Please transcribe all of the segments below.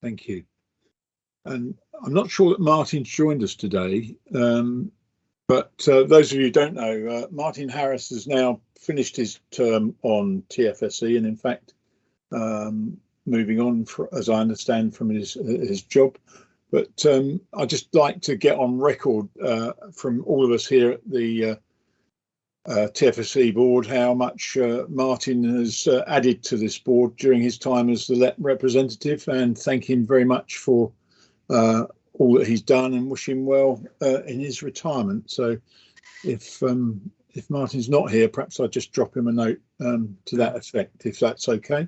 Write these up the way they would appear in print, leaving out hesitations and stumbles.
Thank you. And I'm not sure that Martin's joined us today, but those of you who don't know, Martin Harris has now finished his term on TFSE and in fact moving on, as I understand, from his job. But I'd just like to get on record from all of us here at the TFSE board how much Martin has added to this board during his time as the representative, and thank him very much for all that he's done and wish him well in his retirement. So if Martin's not here, perhaps I'll just drop him a note to that effect, if that's okay.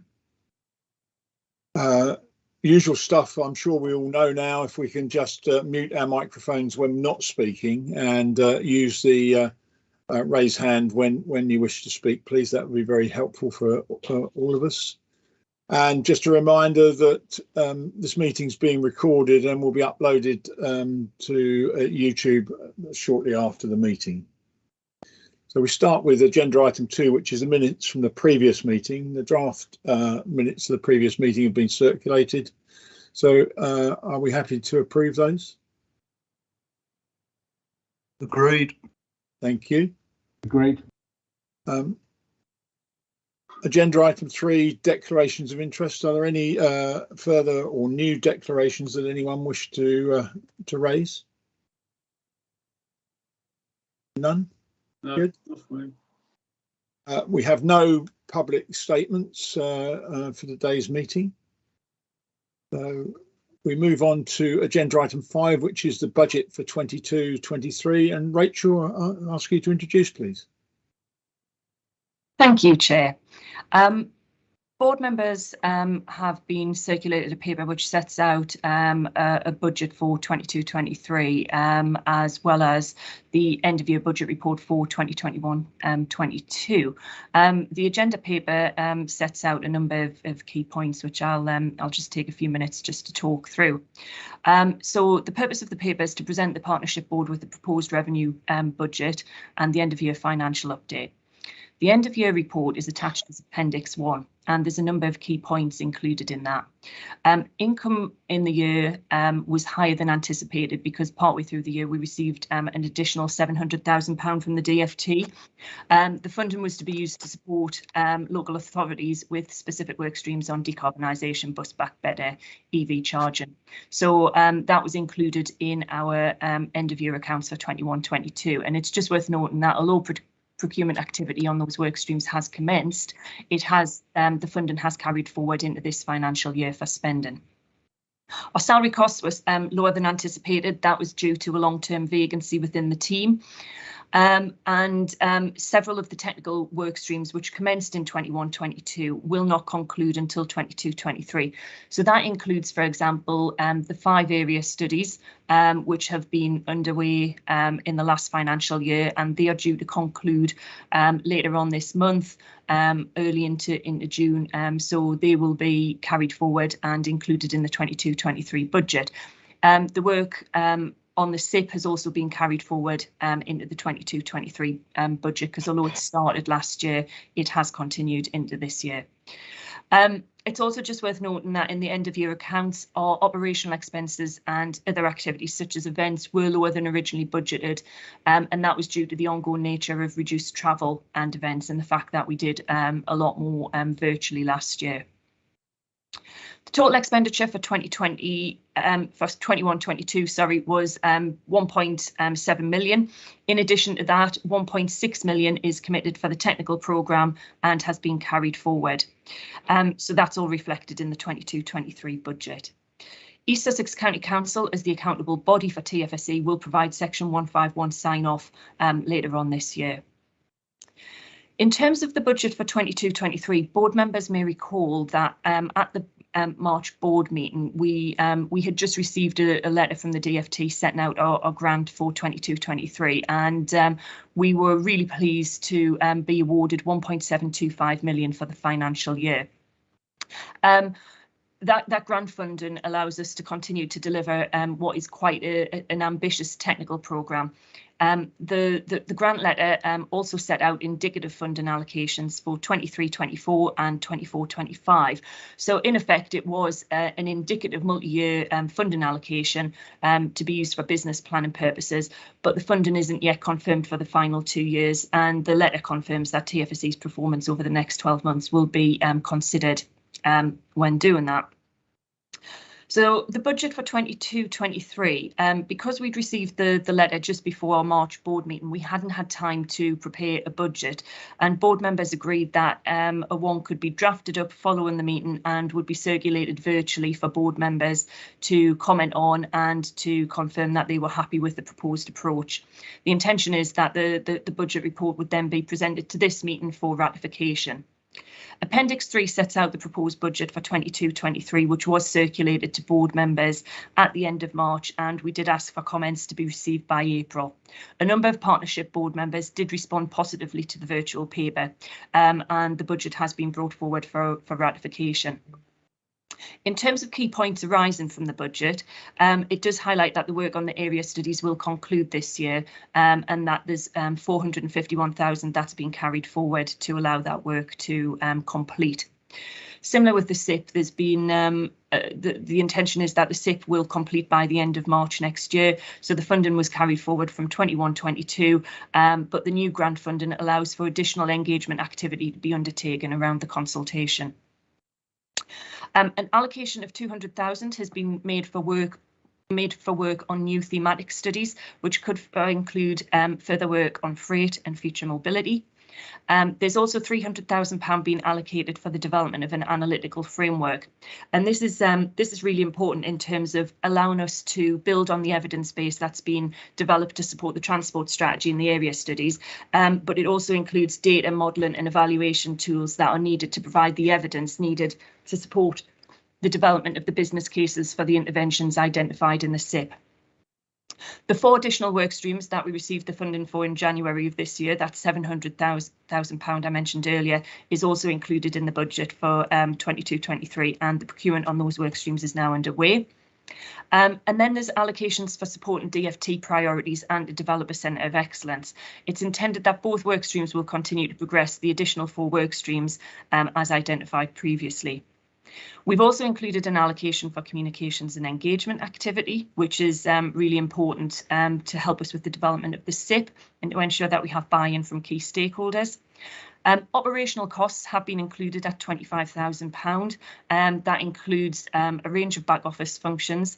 Usual stuff, I'm sure we all know now. If we can just mute our microphones when not speaking and use the raise hand when you wish to speak, please, that would be very helpful for all of us. And just a reminder that this meeting's being recorded and will be uploaded to YouTube shortly after the meeting. So we start with agenda item 2, which is the minutes from the previous meeting. The draft minutes of the previous meeting have been circulated. So are we happy to approve those? Agreed. Thank you. Agreed. Agenda item 3, declarations of interest. Are there any further or new declarations that anyone wish to raise? None? No, good. We have no public statements for today's meeting. So we move on to agenda item 5, which is the budget for 22-23. And Rachel, I'll ask you to introduce, please. Thank you, Chair. Board members have been circulated a paper which sets out a budget for 22-23 as well as the end of year budget report for 2021-22. The agenda paper sets out a number of key points which I'll just take a few minutes just to talk through. So the purpose of the paper is to present the partnership board with the proposed revenue budget and the end of year financial update. The end of year report is attached as Appendix 1, and there's a number of key points included in that. Income in the year was higher than anticipated because partway through the year we received an additional £700,000 from the DfT. The funding was to be used to support local authorities with specific work streams on decarbonisation, bus back better, EV charging. So that was included in our end of year accounts for 21-22, and it's just worth noting that although procurement activity on those work streams has commenced, it has the funding has carried forward into this financial year for spending. Our salary costs was lower than anticipated. That was due to a long-term vacancy within the team. Several of the technical work streams which commenced in 21-22 will not conclude until 22-23. So that includes, for example, the 5 area studies which have been underway in the last financial year, and they are due to conclude later on this month, early into June. So they will be carried forward and included in the 22-23 budget. The work on the SIP has also been carried forward into the 22-23 budget, because although it started last year, it has continued into this year. It's also just worth noting that in the end of year accounts, our operational expenses and other activities such as events were lower than originally budgeted, and that was due to the ongoing nature of reduced travel and events and the fact that we did a lot more virtually last year. The total expenditure for 21-22, sorry, was 1.7 million. In addition to that, 1.6 million is committed for the technical programme and has been carried forward. So that's all reflected in the 22-23 budget. East Sussex County Council, as the accountable body for TFSE, will provide Section 151 sign-off later on this year. In terms of the budget for 22-23, board members may recall that at the March board meeting, we had just received a letter from the DfT setting out our grant for 22-23, and we were really pleased to be awarded 1.725 million for the financial year. that grant funding allows us to continue to deliver what is quite an ambitious technical programme. The grant letter also set out indicative funding allocations for 23-24 and 24-25. So in effect, it was an indicative multi-year funding allocation to be used for business planning purposes, but the funding isn't yet confirmed for the final 2 years, and the letter confirms that TFSE's performance over the next 12 months will be considered when doing that. So the budget for 22-23, because we'd received the letter just before our March board meeting, we hadn't had time to prepare a budget, and board members agreed that a one could be drafted up following the meeting and would be circulated virtually for board members to comment on and to confirm that they were happy with the proposed approach. The intention is that the budget report would then be presented to this meeting for ratification. Appendix 3 sets out the proposed budget for 22-23, which was circulated to board members at the end of March, and we did ask for comments to be received by April. A number of partnership board members did respond positively to the virtual paper, and the budget has been brought forward for ratification. In terms of key points arising from the budget, it does highlight that the work on the area studies will conclude this year, and that there's 451,000 that's been carried forward to allow that work to complete. Similar with the SIP, there's been the intention is that the SIP will complete by the end of March next year. So the funding was carried forward from 21-22, but the new grant funding allows for additional engagement activity to be undertaken around the consultation. An allocation of 200,000 has been made for work on new thematic studies, which could include further work on freight and future mobility. There's also £300,000 being allocated for the development of an analytical framework, and this is really important in terms of allowing us to build on the evidence base that's been developed to support the transport strategy in the area studies, but it also includes data modelling and evaluation tools that are needed to provide the evidence needed to support the development of the business cases for the interventions identified in the SIP. The 4 additional work streams that we received the funding for in January of this year, that's £700,000 I mentioned earlier, is also included in the budget for 22-23, and the procurement on those work streams is now underway. And then there's allocations for supporting DFT priorities and a developer centre of excellence. It's intended that both work streams will continue to progress the additional 4 work streams as identified previously. We've also included an allocation for communications and engagement activity, which is really important to help us with the development of the SIP and to ensure that we have buy-in from key stakeholders. Operational costs have been included at £25,000. That includes a range of back office functions,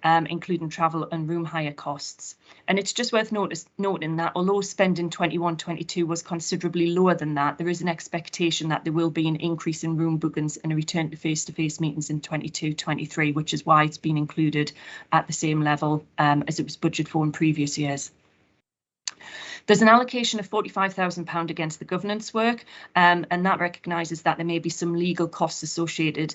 including travel and room hire costs. And it's just worth noting that although spend in 21-22 was considerably lower than that, there is an expectation that there will be an increase in room bookings and a return to face-to-face meetings in 22-23, which is why it's been included at the same level as it was budgeted for in previous years. There's an allocation of £45,000 against the governance work, and that recognises that there may be some legal costs associated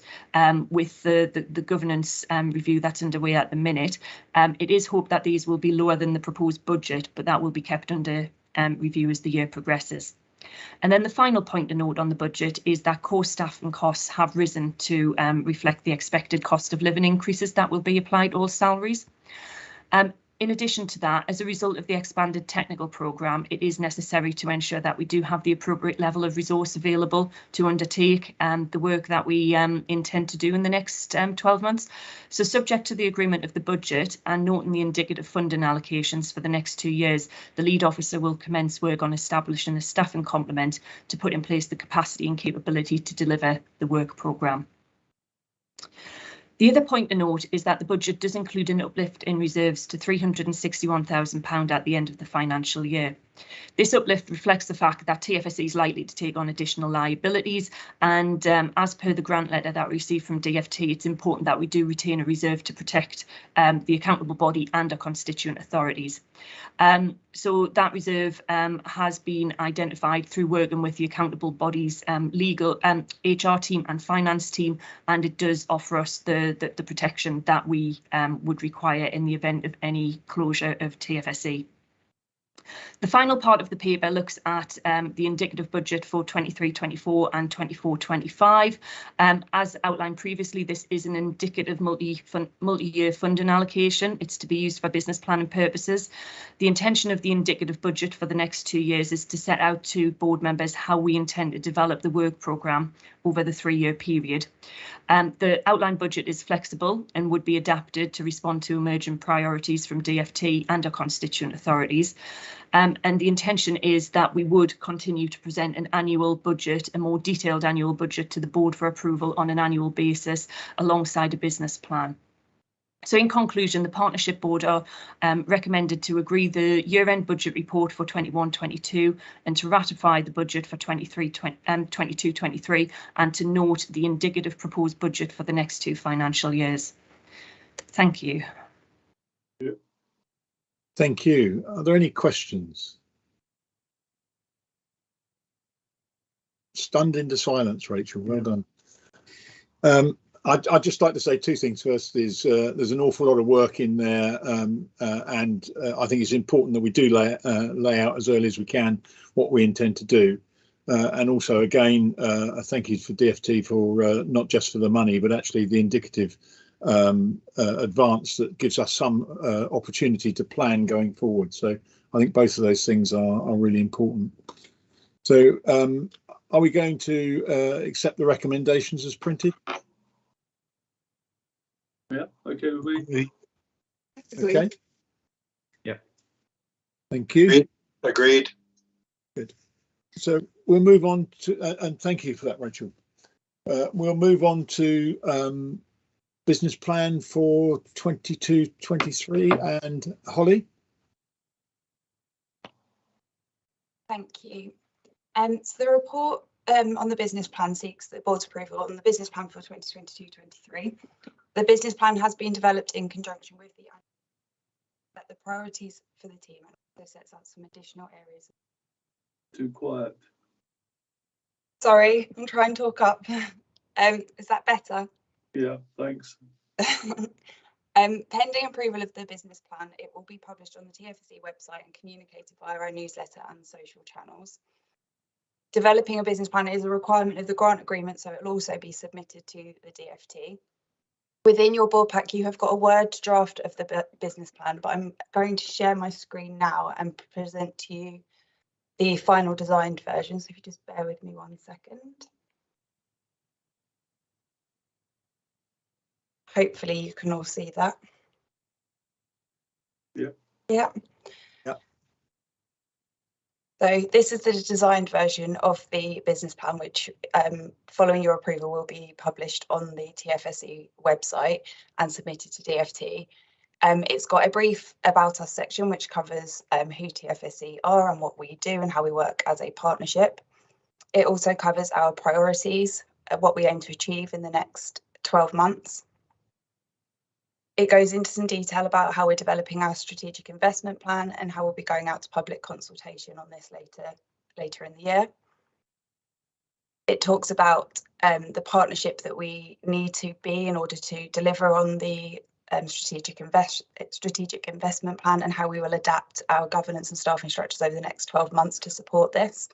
with the governance review that's underway at the minute. It is hoped that these will be lower than the proposed budget, but that will be kept under review as the year progresses. And then the final point to note on the budget is that core staff and costs have risen to reflect the expected cost of living increases that will be applied to all salaries. In addition to that, as a result of the expanded technical programme, it is necessary to ensure that we do have the appropriate level of resource available to undertake the work that we intend to do in the next 12 months. So subject to the agreement of the budget and noting the indicative funding allocations for the next 2 years, the lead officer will commence work on establishing a staffing complement to put in place the capacity and capability to deliver the work programme. The other point to note is that the budget does include an uplift in reserves to £361,000 at the end of the financial year. This uplift reflects the fact that TFSE is likely to take on additional liabilities, and as per the grant letter that we received from DFT, it's important that we do retain a reserve to protect the accountable body and our constituent authorities. So that reserve has been identified through working with the accountable body's legal HR team and finance team, and it does offer us the protection that we would require in the event of any closure of TFSE. The final part of the paper looks at the indicative budget for 23-24 and 24-25. As outlined previously, this is an indicative multi-year funding allocation. It's to be used for business planning purposes. The intention of the indicative budget for the next 2 years is to set out to board members how we intend to develop the work programme over the 3-year period. The outline budget is flexible and would be adapted to respond to emerging priorities from DFT and our constituent authorities. And the intention is that we would continue to present an annual budget, a more detailed annual budget to the board for approval on an annual basis alongside a business plan. So in conclusion, the Partnership Board are recommended to agree the year-end budget report for 21-22 and to ratify the budget for 22-23 and to note the indicative proposed budget for the next 2 financial years. Thank you. Thank you. Are there any questions? Stunned into silence, Rachel. Well done. I'd just like to say 2 things. First is there's an awful lot of work in there, and I think it's important that we do lay out as early as we can what we intend to do. And also, again, a thank you for DFT for not just for the money, but actually the indicative advance that gives us some opportunity to plan going forward. So I think both of those things are really important. So are we going to accept the recommendations as printed? Yeah, okay with me. Okay. Yeah. Thank you. Agreed. Good. So we'll move on to, and thank you for that, Rachel. We'll move on to business plan for 22-23, and Holly. Thank you. So the report on the business plan seeks the board's approval on the business plan for 2022-23. The business plan has been developed in conjunction with the priorities for the team and also sets out some additional areas. Too quiet. Sorry, I'm trying to talk up. Is that better? Yeah, thanks. Pending approval of the business plan, it will be published on the TFSE website and communicated via our newsletter and social channels. Developing a business plan is a requirement of the grant agreement, so it will also be submitted to the DFT. Within your board pack, you have got a Word draft of the business plan, but I'm going to share my screen now and present to you the final designed version. So if you just bear with me 1 second. Hopefully you can all see that. Yeah. Yeah. Yeah. So this is the designed version of the business plan, which following your approval will be published on the TFSE website and submitted to DFT. It's got a brief about us section, which covers who TFSE are and what we do and how we work as a partnership. It also covers our priorities, what we aim to achieve in the next 12 months. It goes into some detail about how we're developing our strategic investment plan and how we'll be going out to public consultation on this later in the year. It talks about the partnership that we need to be in order to deliver on the strategic investment plan and how we will adapt our governance and staffing structures over the next 12 months to support this.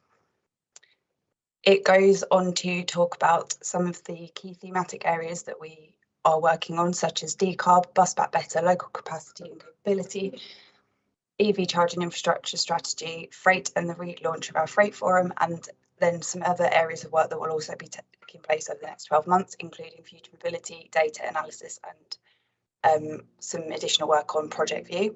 It goes on to talk about some of the key thematic areas that we are working on, such as decarb, bus back better, local capacity and capability, EV charging infrastructure strategy, freight and the relaunch of our freight forum, and then some other areas of work that will also be taking place over the next 12 months, including future mobility, data analysis, and some additional work on project view.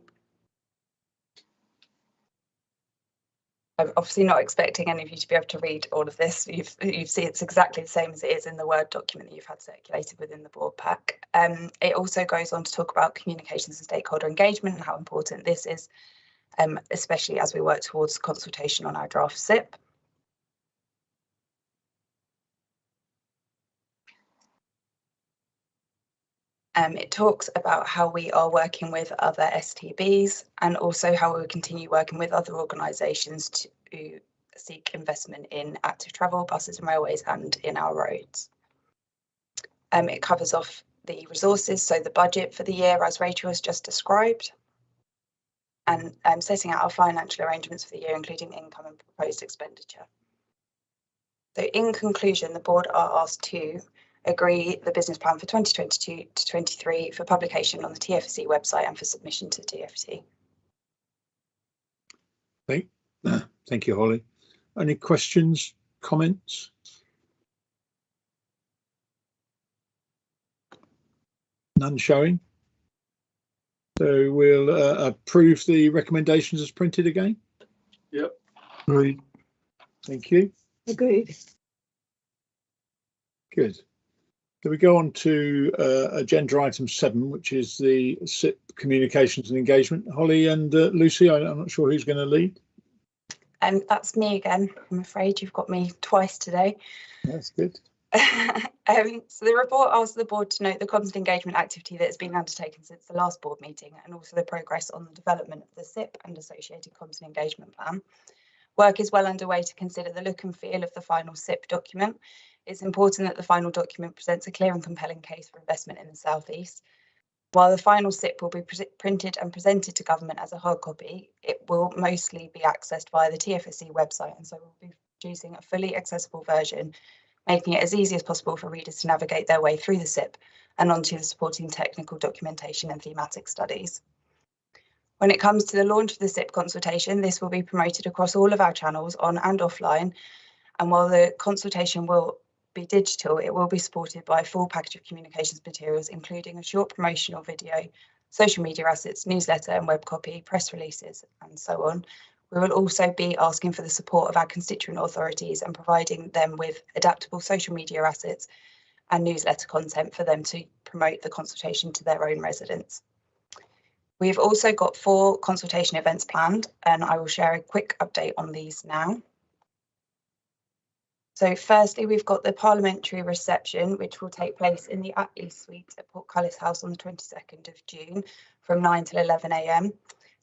I'm obviously not expecting any of you to be able to read all of this. You see it's exactly the same as it is in the Word document that you've had circulated within the board pack. It also goes on to talk about communications and stakeholder engagement and how important this is, especially as we work towards consultation on our draft SIP. It talks about how we are working with other STBs and also how we will continue working with other organisations to seek investment in active travel, buses and railways, and in our roads. It covers off the resources, so the budget for the year, as Rachel has just described. and setting out our financial arrangements for the year, including income and proposed expenditure. So in conclusion, the board are asked to agree the business plan for 2022 to 23 for publication on the TFSE website and for submission to DFT. Thank you, Holly. Any questions, comments? None showing. So we'll approve the recommendations as printed again. Yep. Agreed. Thank you. Agreed. Good. So we go on to agenda item 7, which is the SIP communications and engagement. Holly and Lucy, I'm not sure who's going to lead. That's me again. I'm afraid you've got me twice today. That's good. So the report asks the board to note the comms and engagement activity that has been undertaken since the last board meeting, and also the progress on the development of the SIP and associated comms and engagement plan. Work is well underway to consider the look and feel of the final SIP document. It's important that the final document presents a clear and compelling case for investment in the South East. While the final SIP will be printed and presented to government as a hard copy, it will mostly be accessed via the TFSE website, and so we'll be producing a fully accessible version, making it as easy as possible for readers to navigate their way through the SIP and onto the supporting technical documentation and thematic studies. When it comes to the launch of the SIP consultation, this will be promoted across all of our channels on and offline, and while the consultation will be digital, it will be supported by a full package of communications materials, including a short promotional video, social media assets, newsletter and web copy, press releases, and so on. We will also be asking for the support of our constituent authorities and providing them with adaptable social media assets and newsletter content for them to promote the consultation to their own residents. We've also got 4 consultation events planned, and I will share a quick update on these now. So firstly, we've got the Parliamentary reception, which will take place in the Attlee Suite at Portcullis House on the 22nd of June from 9 till 11 AM.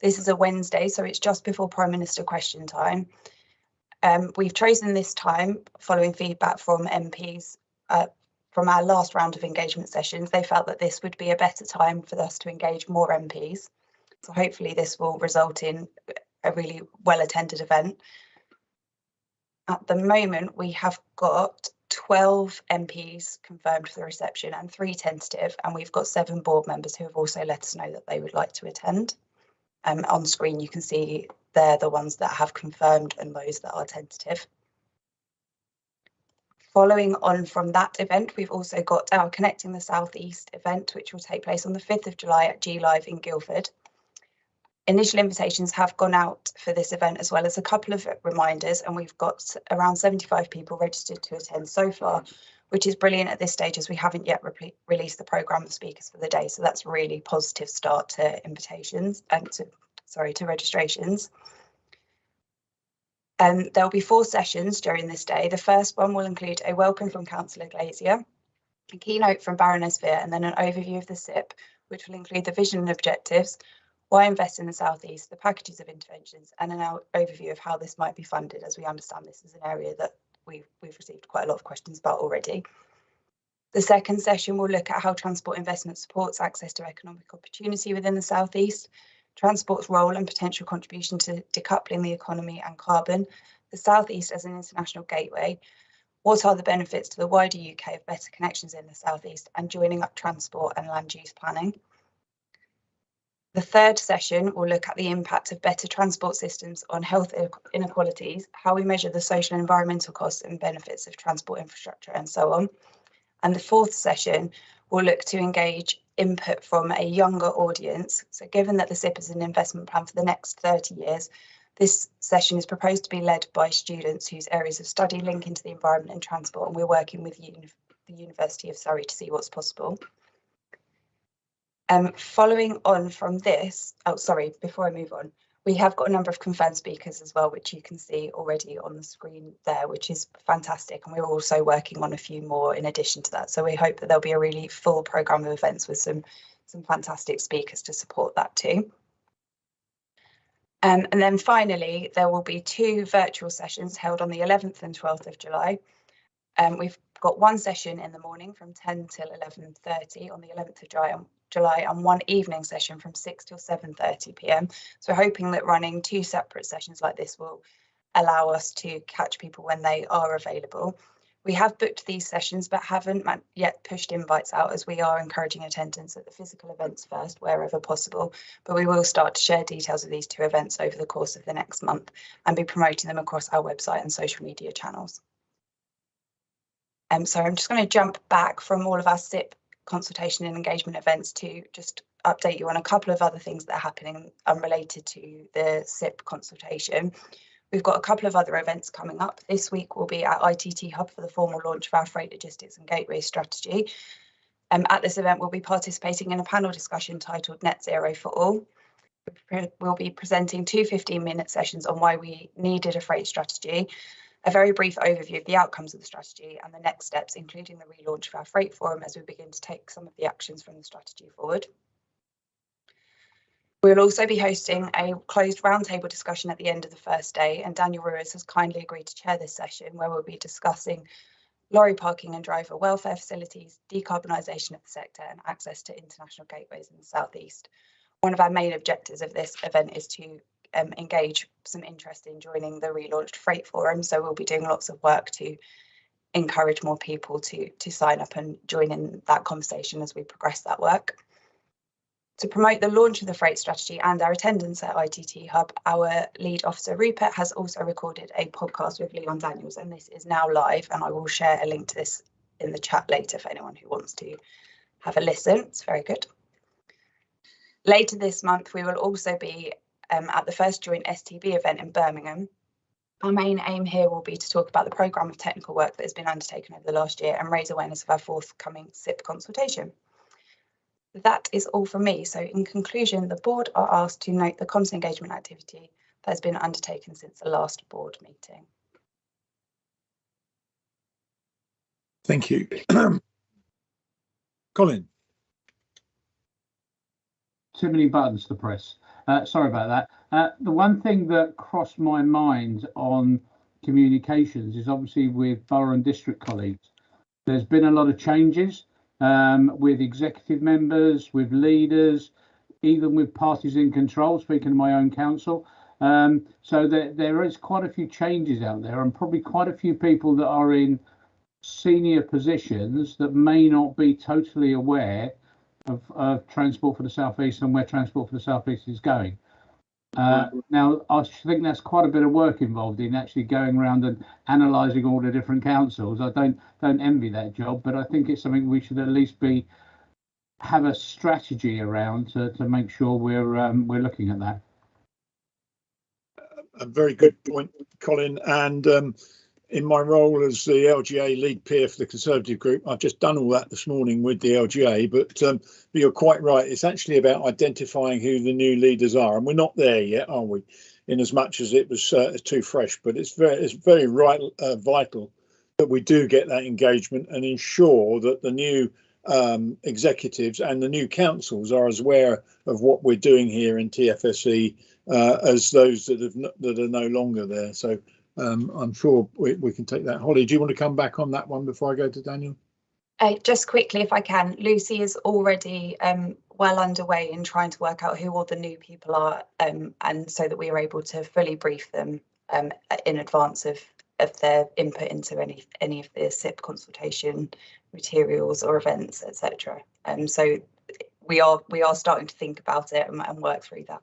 This is a Wednesday, so it's just before Prime Minister question time. We've chosen this time following feedback from MPs from our last round of engagement sessions. They felt that this would be a better time for us to engage more MPs. So hopefully this will result in a really well attended event. At the moment, we have got 12 MPs confirmed for the reception and 3 tentative, and we've got 7 board members who have also let us know that they would like to attend. On screen, you can see they're the ones that have confirmed and those that are tentative. Following on from that event, we've also got our Connecting the South East event, which will take place on the 5th of July at G Live in Guildford. Initial invitations have gone out for this event, as well as a couple of reminders, and we've got around 75 people registered to attend so far, which is brilliant at this stage as we haven't yet released the programme of speakers for the day. So that's a really positive start to invitations and to registrations. There'll be 4 sessions during this day. The first one will include a welcome from Councillor Glazier, a keynote from Baroness Veer, and then an overview of the SIP, which will include the vision and objectives, why invest in the South East, the packages of interventions, and an overview of how this might be funded, as we understand this is an area that we've received quite a lot of questions about already. The second session will look at how transport investment supports access to economic opportunity within the South East, transport's role and potential contribution to decoupling the economy and carbon, the South East as an international gateway, what are the benefits to the wider UK of better connections in the South East, and joining up transport and land use planning. The third session will look at the impact of better transport systems on health inequalities, how we measure the social and environmental costs and benefits of transport infrastructure, and so on. And the fourth session will look to engage input from a younger audience. So given that the SIP is an investment plan for the next 30 years, this session is proposed to be led by students whose areas of study link into the environment and transport, and we're working with the University of Surrey to see what's possible. Following on from this, before I move on, we have got a number of confirmed speakers as well, which you can see already on the screen there, which is fantastic. And we're also working on a few more in addition to that. So we hope that there'll be a really full programme of events with some fantastic speakers to support that too. And then finally, there will be 2 virtual sessions held on the 11th and 12th of July. We've got one session in the morning from 10 till 11:30 on the 11th of July and one evening session from 6 till 7:30 p.m. So hoping that running two separate sessions like this will allow us to catch people when they are available. We have booked these sessions but haven't yet pushed invites out, as we are encouraging attendance at the physical events first wherever possible, but we will start to share details of these two events over the course of the next month and be promoting them across our website and social media channels. So I'm just going to jump back from all of our SIP consultation and engagement events to just update you on a couple of other things that are happening unrelated to the SIP consultation. We've got a couple of other events coming up. This week we'll be at ITT Hub for the formal launch of our freight logistics and gateway strategy. At this event, we'll be participating in a panel discussion titled Net Zero for All. We'll be presenting two 15-minute sessions on why we needed a freight strategy, a very brief overview of the outcomes of the strategy and the next steps, including the relaunch of our freight forum as we begin to take some of the actions from the strategy forward. We'll also be hosting a closed roundtable discussion at the end of the first day, and Daniel Ruiz has kindly agreed to chair this session, where we'll be discussing lorry parking and driver welfare facilities, decarbonisation of the sector and access to international gateways in the South East. One of our main objectives of this event is to engage some interest in joining the relaunched freight forum, so we'll be doing lots of work to encourage more people to sign up and join in that conversation as we progress that work. To promote the launch of the freight strategy and our attendance at ITT Hub, our lead officer Rupert has also recorded a podcast with Leon Daniels, and this is now live, and I will share a link to this in the chat later for anyone who wants to have a listen. It's very good. Later this month, we will also be at the first joint STB event in Birmingham. Our main aim here will be to talk about the programme of technical work that has been undertaken over the last year and raise awareness of our forthcoming SIP consultation. That is all from me. So in conclusion, the board are asked to note the comms engagement activity that has been undertaken since the last board meeting. Thank you. Colin. Too many buttons to press. Sorry about that. The one thing that crossed my mind on communications is obviously with borough and district colleagues. There's been a lot of changes with executive members, with leaders, even with parties in control, speaking of my own council. So there is quite a few changes out there, and probably quite a few people that are in senior positions that may not be totally aware of Transport for the South East and where Transport for the South East is going. Now, I think that's quite a bit of work involved in actually going around and analysing all the different councils. I don't envy that job, but I think it's something we should at least have a strategy around to make sure we're looking at that. A very good point, Colin. And in my role as the LGA lead peer for the Conservative group, I've just done all that this morning with the LGA, but you're quite right. It's actually about identifying who the new leaders are, and we're not there yet, are we? In as much as it was too fresh, but it's very vital that we do get that engagement and ensure that the new executives and the new councils are as aware of what we're doing here in TFSE as those that are no longer there. So I'm sure we can take that. Holly, do you want to come back on that one before I go to Daniel? Just quickly, if I can, Lucy is already well underway in trying to work out who all the new people are, and so that we are able to fully brief them in advance of their input into any of the SIP consultation materials or events, etc. So we are starting to think about it and work through that.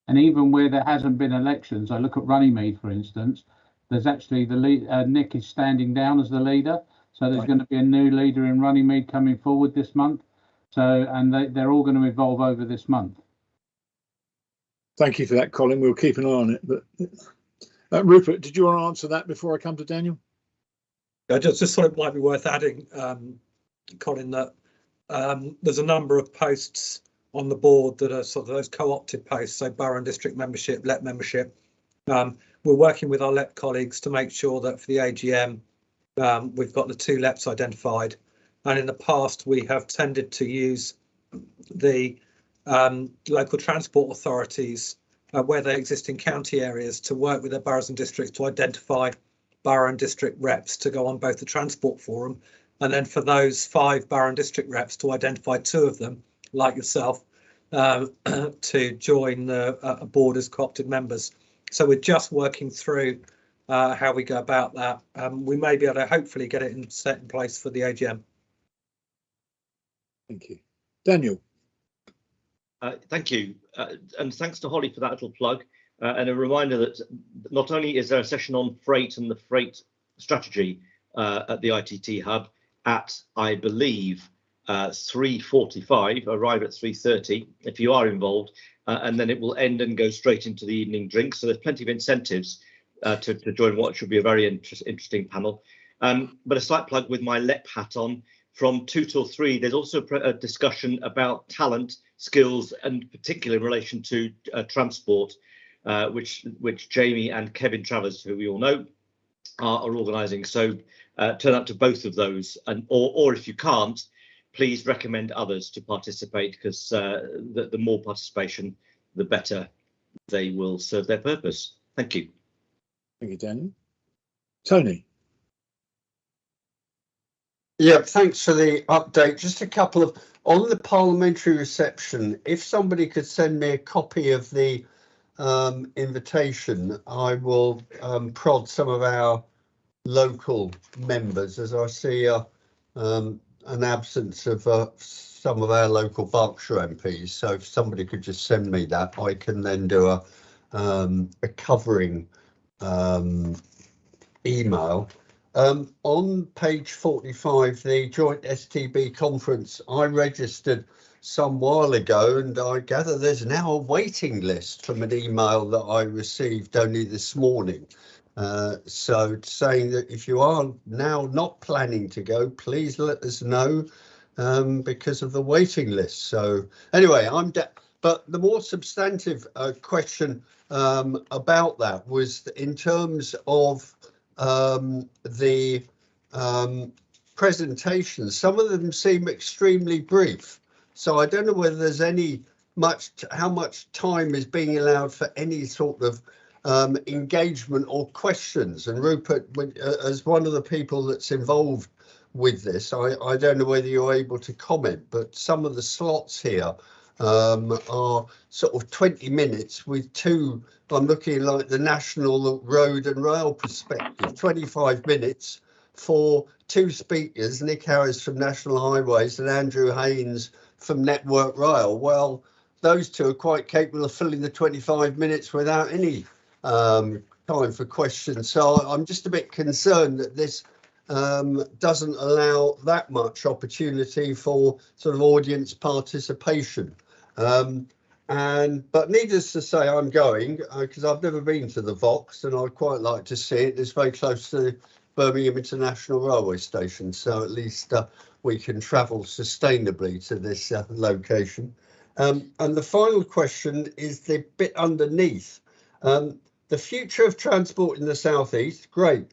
And even where there hasn't been elections, I look at Runnymede, for instance, there's actually the lead, Nick is standing down as the leader. So there's going to be a new leader in Runnymede coming forward this month. So, and they're all going to evolve over this month. Thank you for that, Colin. We'll keep an eye on it. But Rupert, did you want to answer that before I come to Daniel? I just thought it might be worth adding, Colin, that there's a number of posts on the board that are sort of those co-opted posts, so borough and district membership, LEP membership. We're working with our LEP colleagues to make sure that for the AGM, we've got the two LEPs identified. And in the past, we have tended to use the local transport authorities where they exist in county areas to work with their boroughs and districts to identify borough and district reps to go on both the transport forum, and then for those 5 borough and district reps to identify 2 of them, like yourself, to join a board as co-opted members. So we're just working through how we go about that. We may be able to hopefully get it set in place for the AGM. Thank you. Daniel. Thank you, and thanks to Holly for that little plug, and a reminder that not only is there a session on freight and the freight strategy at the ITT Hub at, I believe, 3:45, arrive at 3:30 if you are involved, and then it will end and go straight into the evening drink. So there's plenty of incentives to join what should be a very interesting panel. But a slight plug with my LEP hat on. From 2 till 3, there's also a discussion about talent, skills, and particularly in relation to transport, which Jamie and Kevin Travers, who we all know, are organising. So turn up to both of those, and or if you can't, please recommend others to participate, because the more participation, the better they will serve their purpose. Thank you. Thank you, Daniel. Tony. Yeah, thanks for the update. Just a couple of, on the parliamentary reception, if somebody could send me a copy of the invitation, I will prod some of our local members, as I see an absence of some of our local Berkshire MPs. So if somebody could just send me that, I can then do a covering email. On page 45, the joint STB conference, I registered some while ago, and I gather there's now a waiting list from an email that I received only this morning. So saying that if you are now not planning to go, please let us know because of the waiting list. So anyway, but the more substantive question about that was in terms of the presentations. Some of them seem extremely brief, so I don't know whether there's how much time is being allowed for any sort of engagement or questions. And Rupert, as one of the people that's involved with this, I don't know whether you're able to comment, but some of the slots here are sort of 20 minutes with 2, I'm looking like the National Road and Rail perspective, 25 minutes for 2 speakers, Nick Harris from National Highways and Andrew Haynes from Network Rail. Well, those 2 are quite capable of filling the 25 minutes without any time for questions. So I'm just a bit concerned that this doesn't allow that much opportunity for sort of audience participation. But needless to say, I'm going because I've never been to the Vox, and I'd quite like to see it. It's very close to Birmingham International Railway Station, so at least we can travel sustainably to this location. And the final question is the bit underneath. The future of transport in the South East, great.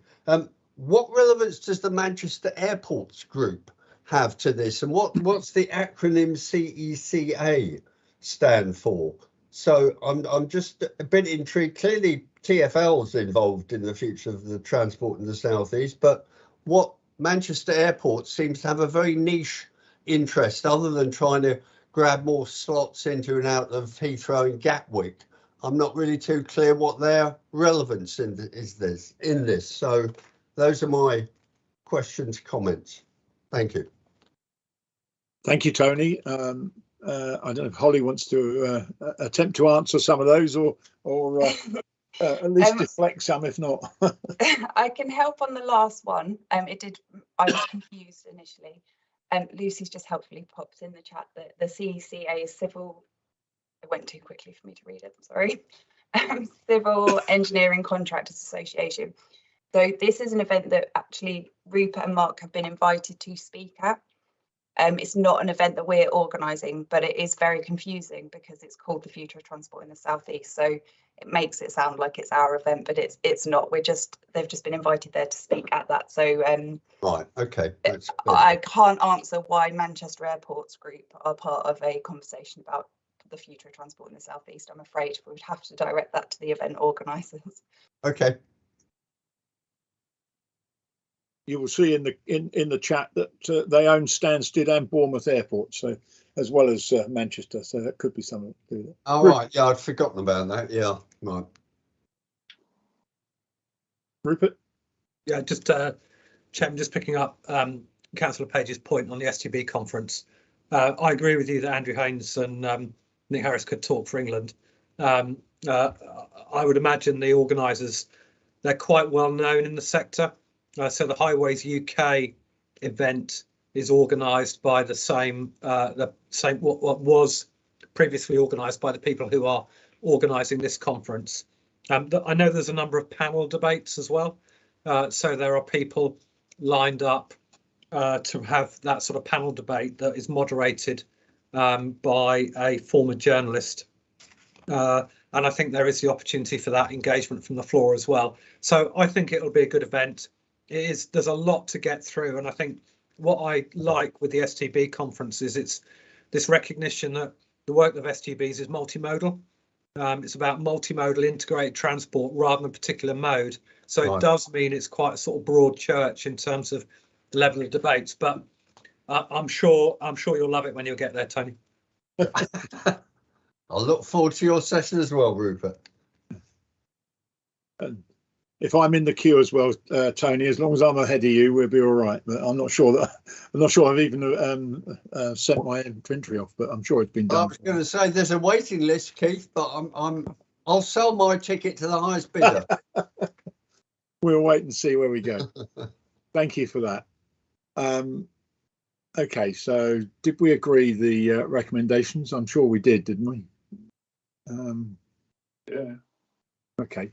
What relevance does the Manchester Airports Group have to this, and what's the acronym CECA stand for? So I'm just a bit intrigued. Clearly TfL's involved in the future of the transport in the South East, but what Manchester Airport seems to have a very niche interest, other than trying to grab more slots into and out of Heathrow and Gatwick. I'm not really too clear what their relevance is in this. So those are my questions, comments. Thank you. Thank you, Tony. I don't know if Holly wants to attempt to answer some of those, or at least deflect some, if not. I can help on the last one. I was confused initially. Lucy's just helpfully popped in the chat that the CECA is Civil. It went too quickly for me to read it. I'm sorry. Civil Engineering Contractors Association. So this is an event that actually Rupert and Mark have been invited to speak at. It's not an event that we're organising, but it is very confusing because it's called the Future of Transport in the South East. So it makes it sound like it's our event, but it's not. They've just been invited there to speak at that. So right, okay. I can't answer why Manchester Airports Group are part of a conversation about the future of transport in the South East. I'm afraid, we would have to direct that to the event organisers. Okay. you will see in the chat that they own Stansted and Bournemouth Airport, so as well as Manchester. So that could be something to do with it. Oh, right. Yeah, I'd forgotten about that. Yeah, right. Rupert? Yeah, just Chairman, just picking up Councillor Page's point on the STB conference. I agree with you that Andrew Haynes and Nick Harris could talk for England. I would imagine the organisers, they're quite well known in the sector. So the Highways UK event is organised by the same what was previously organised by the people who are organising this conference. I know there's a number of panel debates as well. So there are people lined up to have that sort of panel debate that is moderated by a former journalist. And I think there is the opportunity for that engagement from the floor as well. So I think it'll be a good event. There's a lot to get through. And I think what I like with the STB conference is it's this recognition that the work of STBs is multimodal. It's about multimodal integrated transport rather than a particular mode. So it does mean it's quite a sort of broad church in terms of the level of debates. But I'm sure you'll love it when you get there, Tony. I look forward to your session as well, Rupert. If I'm in the queue as well, Tony, as long as I'm ahead of you, we'll be all right. But I'm not sure I've even sent my entry off, but I'm sure it's been done. I was going to say there's a waiting list, Keith, but I'll sell my ticket to the highest bidder. We'll wait and see where we go. Thank you for that. Okay, so did we agree the recommendations? I'm sure we did, didn't we? Yeah. Okay.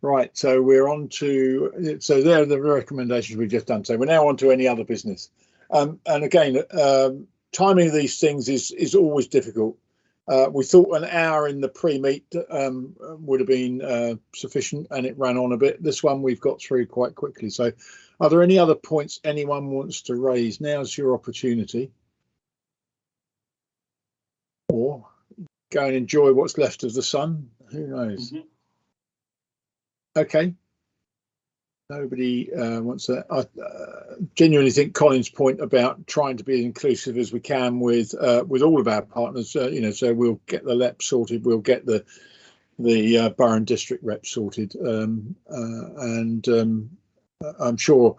Right, so we're on to, so there are the recommendations we've just done. So we're now on to any other business. And again, timing of these things is always difficult. We thought an hour in the pre-meet would have been sufficient, and it ran on a bit. This one we've got through quite quickly. So are there any other points anyone wants to raise? Now's your opportunity. Or go and enjoy what's left of the sun. Who knows? Mm-hmm. Okay. Nobody wants that. I genuinely think Colin's point about trying to be as inclusive as we can with all of our partners, so we'll get the LEP sorted, we'll get the borough and district rep sorted, and I'm sure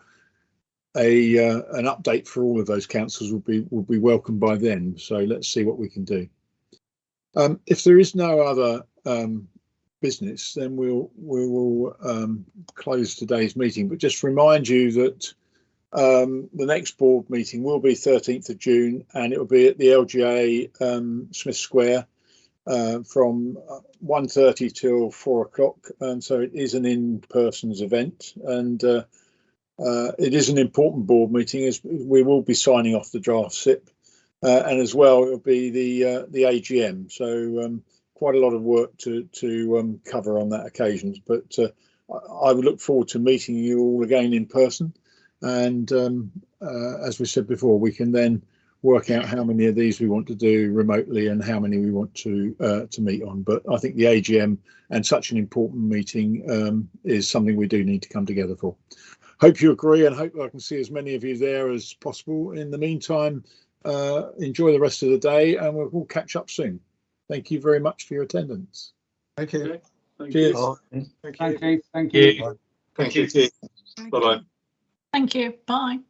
an update for all of those councils will be welcome by then. So let's see what we can do. If there is no other business, then we will close today's meeting, but just remind you that the next board meeting will be 13th of June, and it will be at the LGA Smith Square from 1:30 till 4 o'clock, and so it is an in-person event, and it is an important board meeting as we will be signing off the draft SIP, and as well it will be the AGM, so quite a lot of work to cover on that occasion, but I would look forward to meeting you all again in person, and as we said before, we can then work out how many of these we want to do remotely and how many we want to meet on. But I think the AGM and such an important meeting is something we do need to come together for. Hope you agree, and hope I can see as many of you there as possible. In the meantime, enjoy the rest of the day, and we'll catch up soon. Thank you very much for your attendance. Thank you. Okay. Thank Cheers. you. Thank you. Thank you. Thank you. Bye-bye. Thank you. Bye.